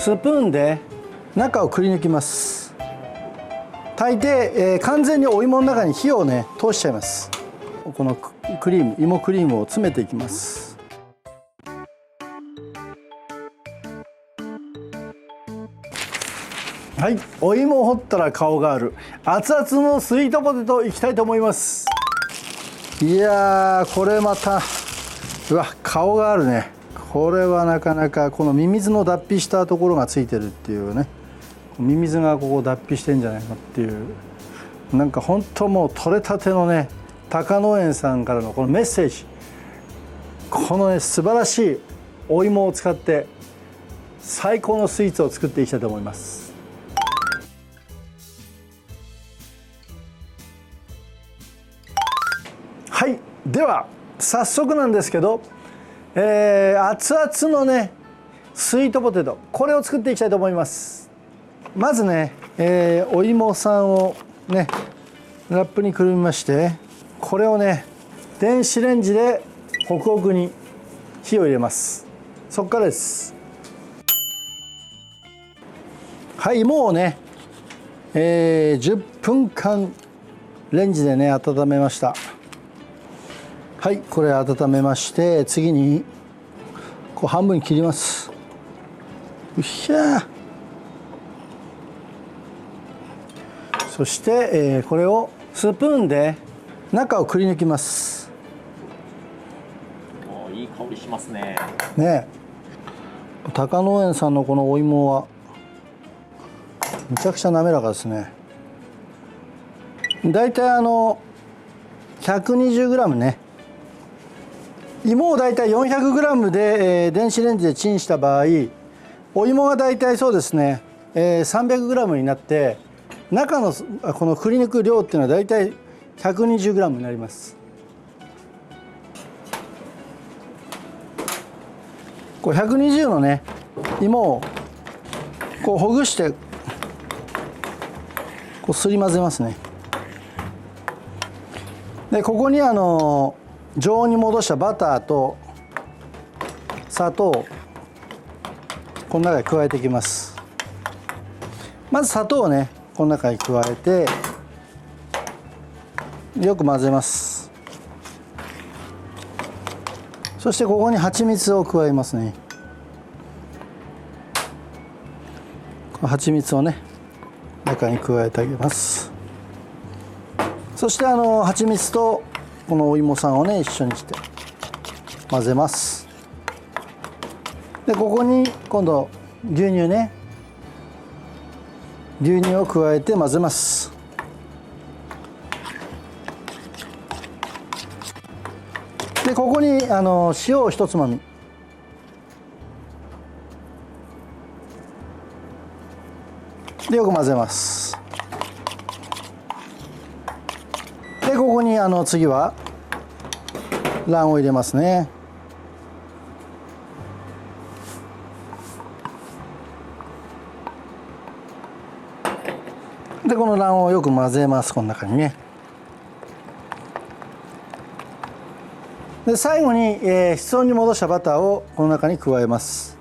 スプーンで中をくり抜きます。大抵、完全にお芋の中に火をね通しちゃいます。このクリーム、芋クリームを詰めていきます。はい、お芋を掘ったら顔がある熱々のスイートポテトいきたいと思います。いやー、これまたうわ、顔があるね。これはなかなか、このミミズの脱皮したところがついてるっていうね、ミミズがここ脱皮してんじゃないかっていう、なんか本当もう取れたてのね、高農園さんからのこのメッセージ、このね素晴らしいお芋を使って最高のスイーツを作っていきたいと思います。はい、では早速なんですけど、熱々のねスイートポテト、これを作っていきたいと思います。まずね、お芋さんをねラップにくるみまして、これをね電子レンジでホクホクに火を入れます。そこからです。はい、芋をね、10分間レンジでね温めました。はい、これ温めまして、次にこう半分に切ります。うひゃー。そして、これをスプーンで中をくり抜きます。お、いい香りしますね。ねえ、高農園さんのこのお芋はめちゃくちゃ滑らかですね。だいたい120g ね、芋をだいたい 400g で、電子レンジでチンした場合、お芋がだいたいそうですね、300g になって、中のこのくり抜く量っていうのはだいたい 120g になります。こう120のね芋をこうほぐしてこうすり混ぜますね。でここに常温に戻したバターと砂糖をこの中に加えていきます。まず砂糖をねこの中に加えてよく混ぜます。そしてここに蜂蜜を加えますね。蜂蜜をね中に加えてあげます。そして蜂蜜とこのお芋さんをね一緒にして混ぜます。でここに今度牛乳ね、牛乳を加えて混ぜます。でここに塩を一つまみ、でよく混ぜます。でここに次は卵を入れますね。でこの卵黄をよく混ぜます。この中にね。で最後に、室温に戻したバターをこの中に加えます。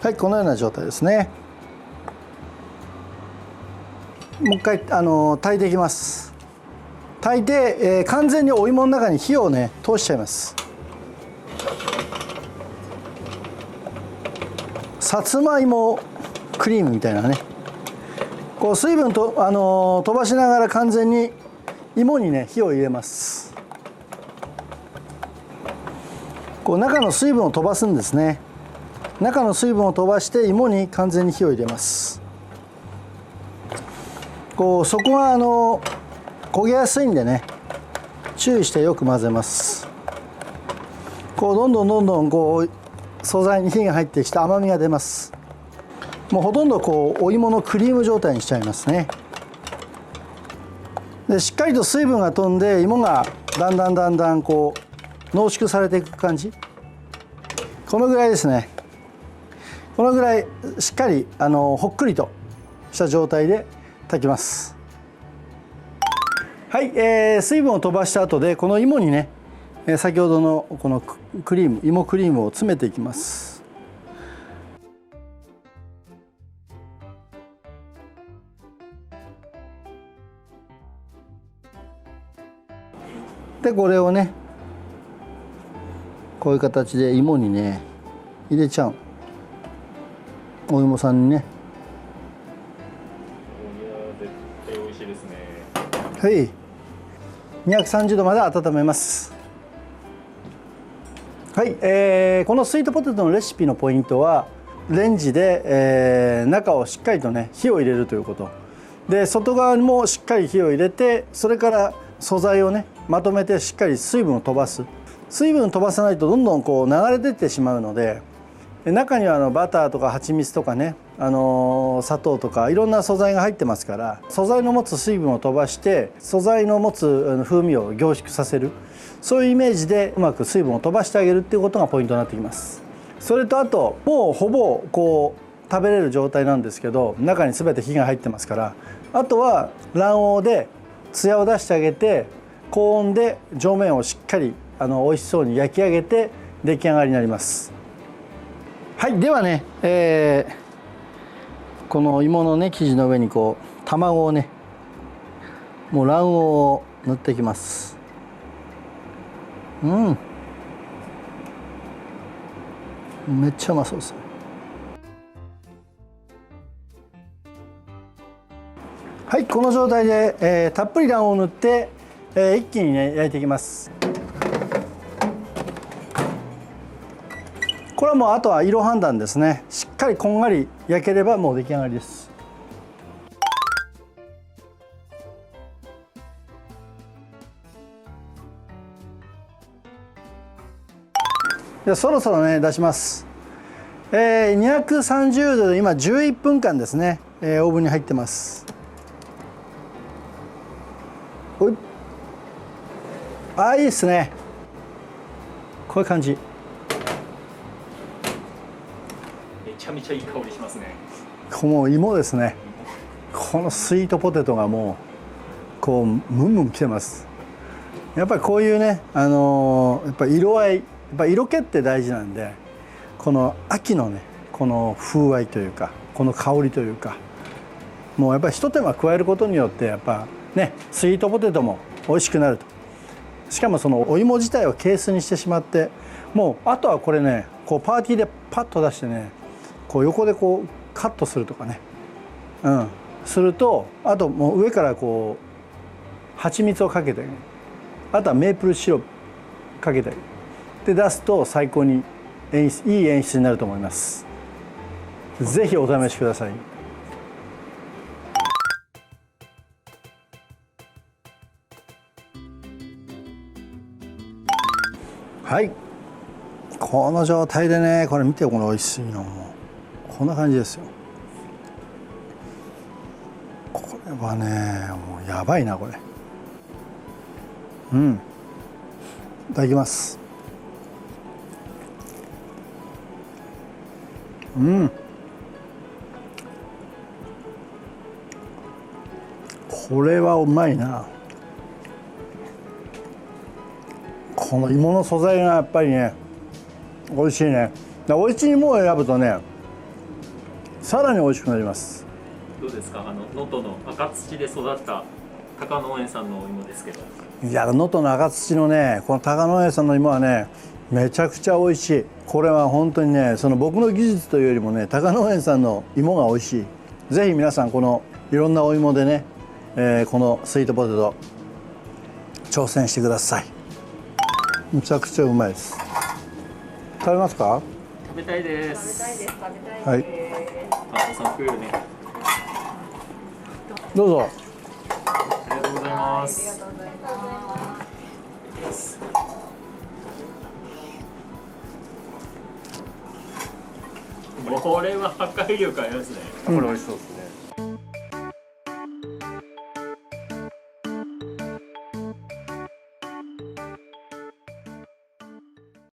はい、このような状態ですね。もう一回炊いていきます。炊いて、完全にお芋の中に火をね通しちゃいます。さつまいもクリームみたいなね、こう水分と飛ばしながら完全に芋にね火を入れます。こう中の水分を飛ばすんですね。中の水分を飛ばして芋に完全に火を入れます。こうそこが焦げやすいんでね注意してよく混ぜます。こうどんどんこう素材に火が入ってきて甘みが出ます。もうほとんどこうお芋のクリーム状態にしちゃいますね。でしっかりと水分が飛んで芋がだんだんこう濃縮されていく感じ、このぐらいですね。このぐらいしっかりほっくりとした状態で炊きます。はい、水分を飛ばした後でこの芋にね先ほどのこのクリーム、芋クリームを詰めていきます。でこれをねこういう形で芋にね入れちゃう。お芋さんにね。絶対美味しいですね。はい、230度まで温めます。はい、このスイートポテトのレシピのポイントはレンジで、中をしっかりとね火を入れるということで、外側にもしっかり火を入れて、それから素材をねまとめてしっかり水分を飛ばす。水分を飛ばさないとどんどんこう流れ出てしまうので、中にはバターとかはちみつとかね、砂糖とかいろんな素材が入ってますから、素材の持つ水分を飛ばして素材の持つ風味を凝縮させる、そういうイメージでうまく水分を飛ばしてあげるっていうことがポイントになってきます。それとあともうほぼこう食べれる状態なんですけど、中に全て火が入ってますから、あとは卵黄でツヤを出してあげて、高温で上面をしっかり美味しそうに焼き上げて出来上がりになります。はい、ではね、この芋のね生地の上にこう卵をね、もう卵黄を塗っていきます。めっちゃうまそうです。はい、この状態で、たっぷり卵黄を塗って、一気にね焼いていきます。これはもうあとは色判断ですね。しっかりこんがり焼ければもう出来上がりです。でそろそろね出します。230度で今11分間ですね、オーブンに入ってます。いいですね。こういう感じ。めちゃめちゃいい香りしますね。もう芋ですね。このスイートポテトがもうこうムンムンきてます。やっぱりこういうね、やっぱ色合い、やっぱ色気って大事なんで、この秋のねこの風合いというか、この香りというか、もうやっぱり一手間加えることによってやっぱねスイートポテトも美味しくなると。しかもそのお芋自体をケースにしてしまって、もうあとはこれねこうパーティーでパッと出してね、こう横でこうカットするとかね、すると、あともう上からこう蜂蜜をかけて、あとはメープルシロップかけてで出すと最高にいい演出になると思います。ぜひお試しください。はい、この状態でね、これ見て、この美味しいのもこんな感じですよ。これはねもうやばいなこれ。いただきます。これはうまいな。この芋の素材がやっぱりね美味しいね。美味しい芋を選ぶとねさらに美味しくなります。どうですか、能登の赤土で育った高農園さんのお芋ですけど。いや、能登の赤土のねこの高農園さんの芋はねめちゃくちゃ美味しい。これは本当にね、その僕の技術というよりもね高農園さんの芋が美味しい。ぜひ皆さんこのいろんなお芋でね、このスイートポテト挑戦してください。めちゃくちゃうまいです。食べますか？食べたいです。食べたいです。食べたいです。はい。あ、さん食えるね。どうぞ。ありがとうございます。ありがとうございます。これは破壊力ありますね。これ美味しそうですね。